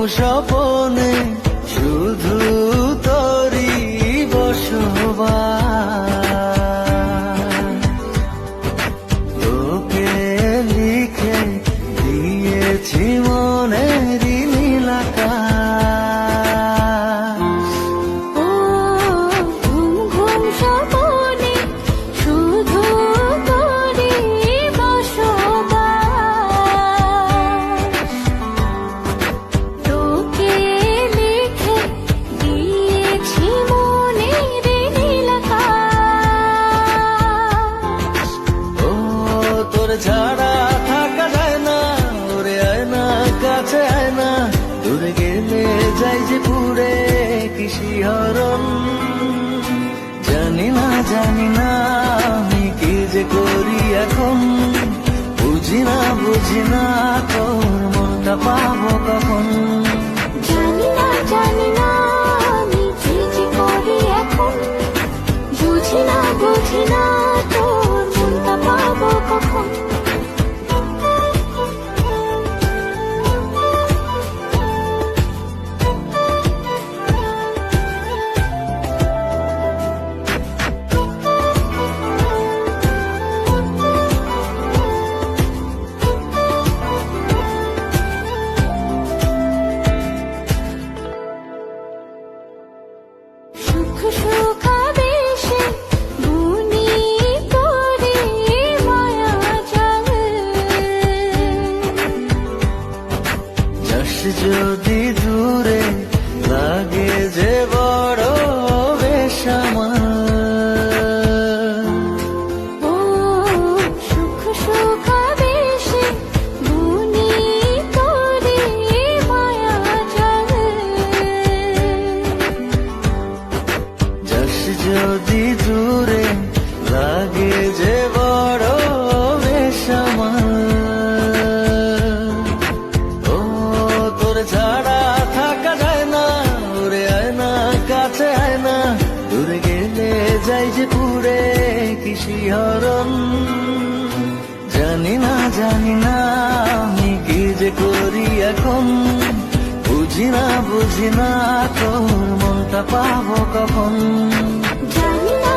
স্বপনে শুধু তোরই বসবাস। তোকে লিখে দিয়েছি মনেরই নীল আকাশ। ও ঘুম ঘুম স্বপনে শুধু তোরই বসবাস। তোকে লিখে দিয়েছি মনের নীল আকাশ। ও তোর ছাড়া থাকা যায় না, ওরে আয় না কাছে আয় না, দূরে গেলে যাই যে পুরে কি শিহরণ। জানি না আমি কি যে করি এখন, বুঝি না তোর মনটা পাবো কখন। জানি না আমি কি যে করি এখন, বুঝি না তোর মনটা পাবো কখন। সুখ সুখাবেশে বুনি তোরে মায়া জাল। যাস যদি দূরে লাগে যে বড় বেসামাল। ও সুখ সুখাবেশে বুনি তোরে মায়া জাল। যাস যদি দূরে লাগে যে বড় বেসামাল। ও তোর ছাড়া থাকা যায় না, ওরে আয় না কাছে আয় না, দূরে গেলে যাই যে পুরে কি শিহরণ। জানি না আমি কি যে করি এখন, বুঝি না তোর মনটা পাবো কখন। জানি না